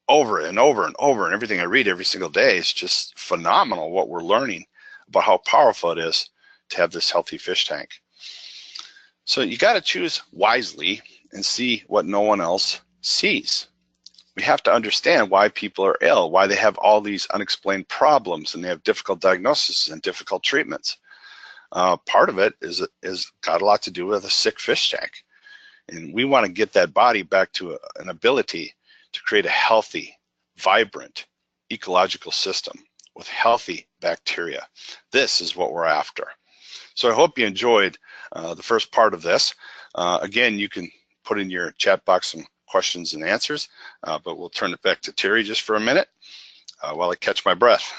over and over and over, and everything I read every single day is just phenomenal what we're learning about how powerful it is to have this healthy fish tank. So you got to choose wisely and see what no one else sees. We have to understand why people are ill, why they have all these unexplained problems, and they have difficult diagnoses and difficult treatments. Part of it is got a lot to do with a sick fish tank. And we want to get that body back to an ability to create a healthy, vibrant, ecological system with healthy bacteria. This is what we're after. So I hope you enjoyed the first part of this. Again, you can put in your chat box some questions and answers, but we'll turn it back to Terry just for a minute while I catch my breath.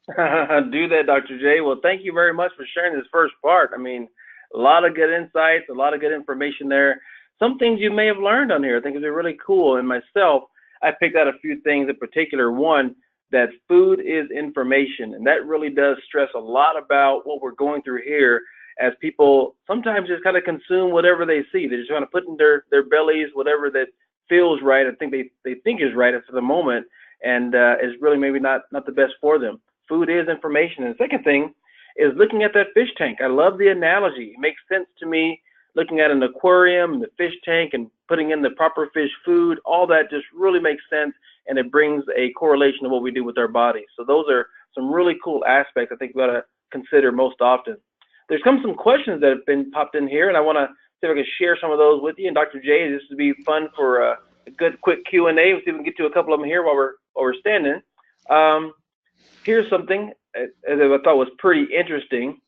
Do that, Dr. J. Well, thank you very much for sharing this first part. I mean, a lot of good insights, a lot of good information there. Some things you may have learned on here I think is really cool. And myself, I picked out a few things in particular. One, that food is information. And that really does stress a lot about what we're going through here, as people sometimes just kind of consume whatever they see. They're just trying to put in their bellies whatever that feels right. I think they think is right for the moment, and is really maybe not the best for them. Food is information. And the second thing is looking at that fish tank. I love the analogy. It makes sense to me, looking at an aquarium and the fish tank and putting in the proper fish food. All that just really makes sense, and it brings a correlation to what we do with our bodies. So those are some really cool aspects I think we ought to consider most often. There's come some questions that have been popped in here, and I want to see if I can share some of those with you. And Dr. J, this would be fun for a good quick Q&A. We'll see if we can get to a couple of them here while we're standing. Here's something that I thought was pretty interesting.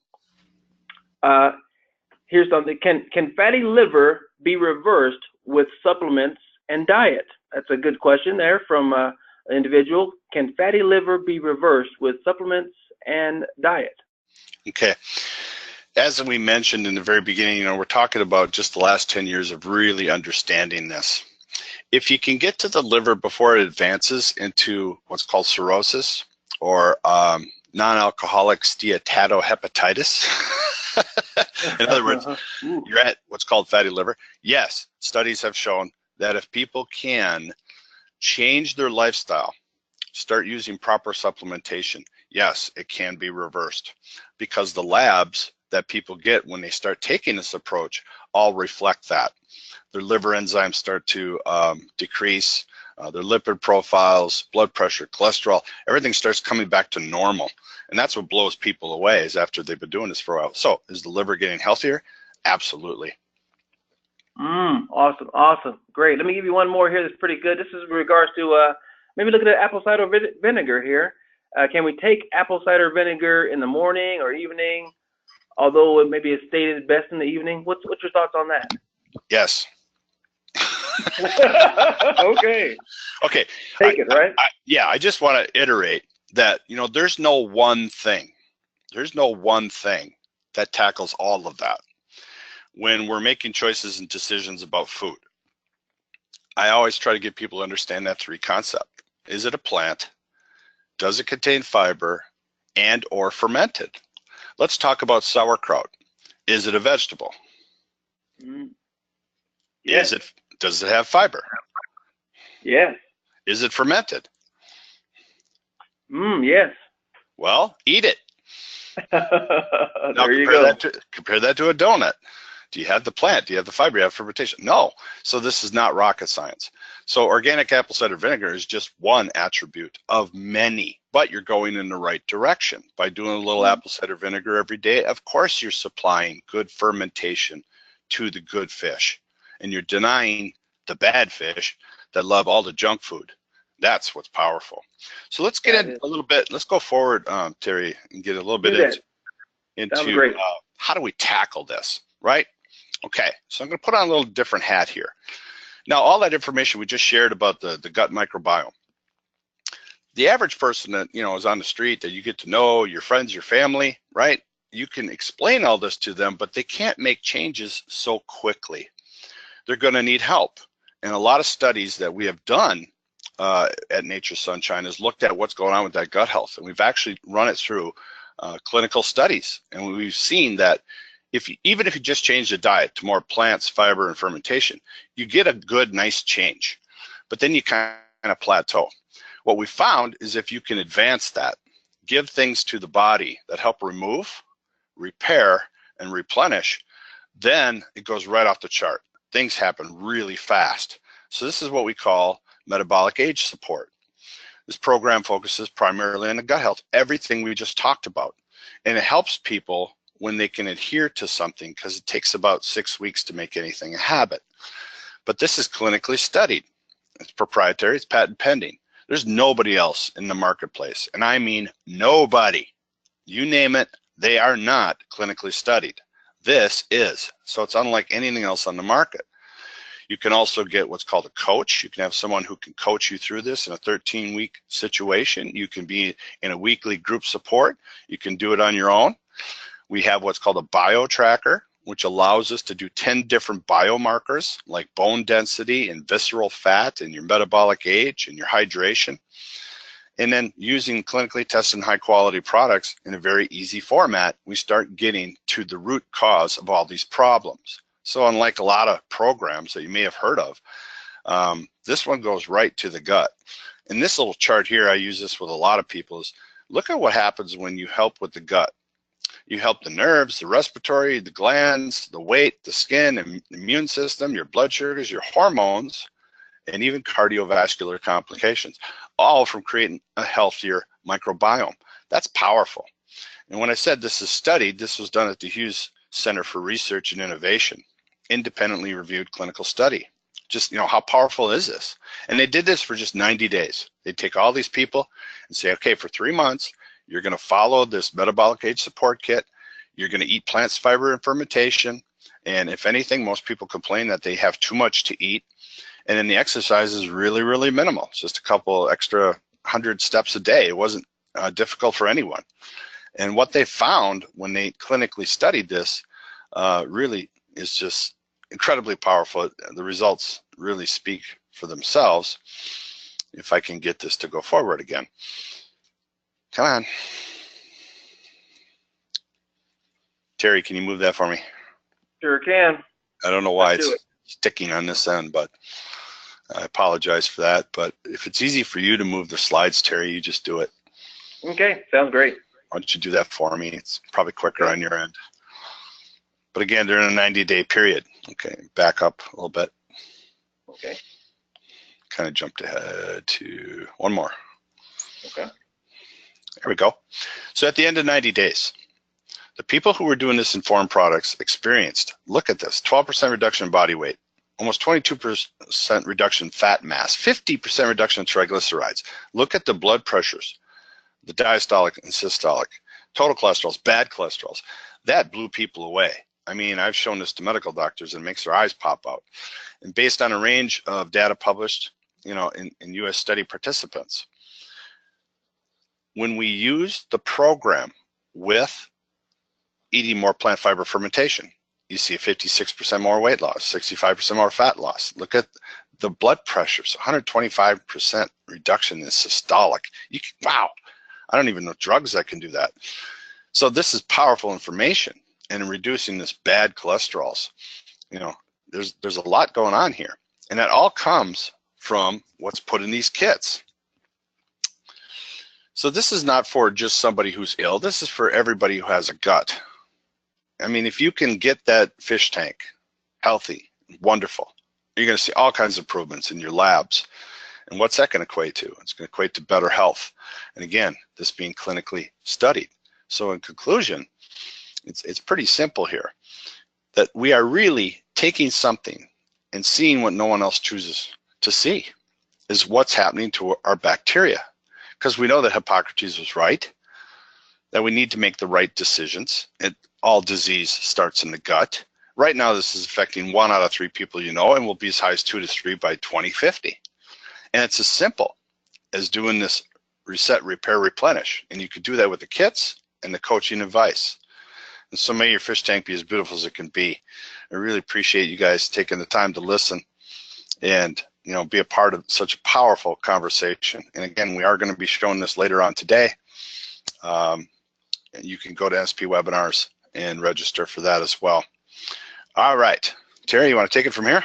Here's something. Can fatty liver be reversed with supplements and diet? That's a good question there from an individual. Can fatty liver be reversed with supplements and diet? Okay. As we mentioned in the very beginning, we're talking about just the last 10 years of really understanding this. If you can get to the liver before it advances into what's called cirrhosis or non-alcoholic steatohepatitis, in other words, you're at what's called fatty liver. Yes, studies have shown that if people can change their lifestyle, start using proper supplementation, yes, it can be reversed, because the labs that people get when they start taking this approach all reflect that. Their liver enzymes start to decrease, their lipid profiles, blood pressure, cholesterol, everything starts coming back to normal. And that's what blows people away, is after they've been doing this for a while. So is the liver getting healthier? Absolutely. Awesome, awesome, great. Let me give you one more here that's pretty good. This is in regards to maybe looking at apple cider vinegar here. Can we take apple cider vinegar in the morning or evening, although it maybe is stated best in the evening? What's your thoughts on that? Yes. Okay. Okay. Take it, right? I just want to iterate that, you know, there's no one thing. There's no one thing that tackles all of that. When we're making choices and decisions about food, I always try to get people to understand that three concept. Is it a plant? Does it contain fiber and or fermented? Let's talk about sauerkraut. Is it a vegetable? Yes. Does it have fiber? Yes. Is it fermented? Yes. Well, eat it. There you go. Compare that to a donut. Do you have the plant? Do you have the fiber? Do you have fermentation? No. So this is not rocket science. So organic apple cider vinegar is just one attribute of many, but you're going in the right direction. By doing a little apple cider vinegar every day, of course you're supplying good fermentation to the good fish, and you're denying the bad fish that love all the junk food. That's what's powerful. So let's get in a little bit. Let's go forward, Terry, and get a little bit into how do we tackle this, right? Okay, so I'm going to put on a little different hat here. Now, all that information we just shared about the gut microbiome, the average person that, you know, is on the street that you get to know, your friends, your family, right? You can explain all this to them, but they can't make changes so quickly. They're going to need help. And a lot of studies that we have done at Nature's Sunshine has looked at what's going on with that gut health. And we've actually run it through clinical studies. And we've seen that even if you just change the diet to more plants, fiber, and fermentation, you get a good, nice change. But then you kind of plateau. What we found is if you can advance that, give things to the body that help remove, repair, and replenish, then it goes right off the chart. Things happen really fast. So this is what we call metabolic age support. This program focuses primarily on the gut health, everything we just talked about. And it helps people when they can adhere to something, because it takes about 6 weeks to make anything a habit. But this is clinically studied. It's proprietary, it's patent pending. There's nobody else in the marketplace, and I mean nobody. You name it, they are not clinically studied. This is. So it's unlike anything else on the market. You can also get what's called a coach. You can have someone who can coach you through this in a 13-week situation. You can be in a weekly group support. You can do it on your own. We have what's called a bio tracker, which allows us to do 10 different biomarkers like bone density and visceral fat and your metabolic age and your hydration. And then using clinically tested high quality products in a very easy format, we start getting to the root cause of all these problems. So unlike a lot of programs that you may have heard of, this one goes right to the gut. And this little chart here, I use this with a lot of people, is look at what happens when you help with the gut. You help the nerves, the respiratory, the glands, the weight, the skin, and immune system, your blood sugars, your hormones, and even cardiovascular complications, all from creating a healthier microbiome. That's powerful. And when I said this is studied, this was done at the Hughes Center for Research and Innovation, independently reviewed clinical study. Just, you know, how powerful is this? And they did this for just 90 days. They take all these people and say, okay, for 3 months, you're going to follow this metabolic age support kit. You're going to eat plants, fiber, and fermentation. And if anything, most people complain that they have too much to eat. And then the exercise is really, really minimal. It's just a couple extra 100 steps a day. It wasn't difficult for anyone. And what they found when they clinically studied this really is just incredibly powerful. The results really speak for themselves. If I can get this to go forward again. Come on. Terry, can you move that for me? Sure can. I don't know why it's sticking on this end, but I apologize for that. But if it's easy for you to move the slides, Terry, you just do it. Okay, sounds great. Why don't you do that for me? It's probably quicker on your end. But again, they're in a 90-day period. Okay, back up a little bit. Okay. Kind of jumped ahead to one more. Okay. There we go. So at the end of 90 days, the people who were doing this IN.FORM products experienced, look at this, 12% reduction in body weight, almost 22% reduction in fat mass, 50% reduction in triglycerides. Look at the blood pressures, the diastolic and systolic, total cholesterols, bad cholesterols. That blew people away. I mean, I've shown this to medical doctors and it makes their eyes pop out. And based on a range of data published, in US study participants, when we use the program with eating more plant fiber fermentation, you see a 56% more weight loss, 65% more fat loss. Look at the blood pressures, 125% reduction in systolic. Wow, I don't even know drugs that can do that. So this is powerful information, and in reducing this bad cholesterols, there's a lot going on here, and that all comes from what's put in these kits. So this is not for just somebody who's ill. This is for everybody who has a gut. I mean, if you can get that fish tank healthy, wonderful, you're going to see all kinds of improvements in your labs. And what's that going to equate to? It's going to equate to better health. And again, this being clinically studied. So in conclusion, it's pretty simple here, that we are really taking something and seeing what no one else chooses to see, is what's happening to our bacteria. Because we know that Hippocrates was right, that we need to make the right decisions. All disease starts in the gut. Right now, this is affecting 1 out of 3 people and will be as high as 2 to 3 by 2050. And it's as simple as doing this reset, repair, replenish. And you could do that with the kits and the coaching advice. And so may your fish tank be as beautiful as it can be. I really appreciate you guys taking the time to listen and be a part of such a powerful conversation. And again, we are going to be showing this later on today. You can go to SP Webinars and register for that as well. All right, Terry, you want to take it from here?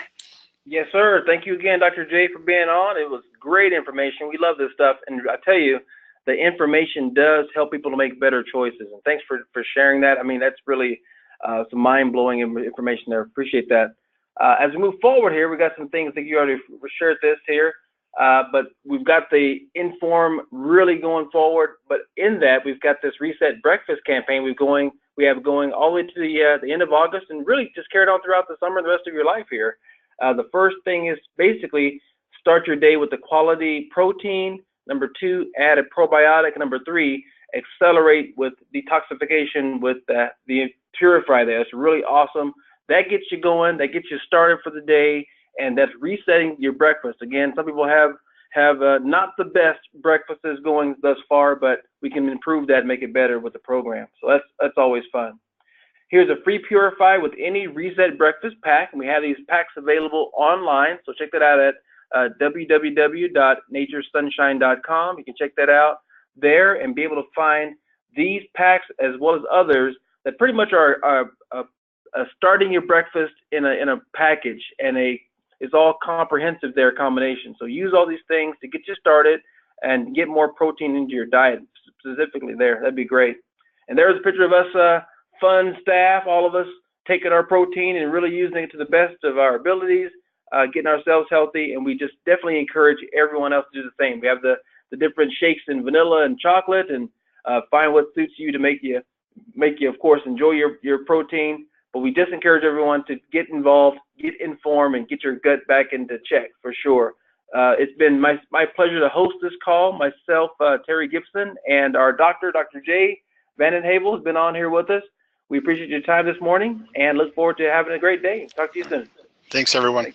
Yes, sir. Thank you again, Dr. J, for being on. It was great information. We love this stuff. And I tell you, the information does help people to make better choices. And thanks for sharing that. I mean, that's really some mind-blowing information there. Appreciate that. As we move forward here, we got some things that you already shared this here, but we've got the IN.FORM really going forward. But in that, we've got this Reset Breakfast campaign we have going all the way to the end of August, and really just carried on throughout the summer and the rest of your life here. The first thing is basically start your day with the quality protein. Number 2, add a probiotic. Number 3, accelerate with detoxification with the Purify there. It's really awesome. That gets you going, that gets you started for the day, and that's resetting your breakfast. Again, some people have not the best breakfasts going thus far, but we can improve that and make it better with the program. So that's always fun. Here's a free Purify with any Reset Breakfast pack, and we have these packs available online, so check that out at www.naturesunshine.com. You can check that out there and be able to find these packs as well as others that pretty much are starting your breakfast in a package, and it's all comprehensive there combination. So use all these things to get you started and get more protein into your diet specifically there. That'd be great. And there's a picture of us fun staff, all of us taking our protein and really using it to the best of our abilities, getting ourselves healthy, and we just definitely encourage everyone else to do the same. We have the different shakes in vanilla and chocolate, and find what suits you to make you of course enjoy your protein. But we just encourage everyone to get involved, get informed, and get your gut back into check for sure. It's been my pleasure to host this call. Myself, Terry Gibson, and our Dr. J. Vanden Heuvel has been on here with us. We appreciate your time this morning and look forward to having a great day. Talk to you soon. Thanks, everyone.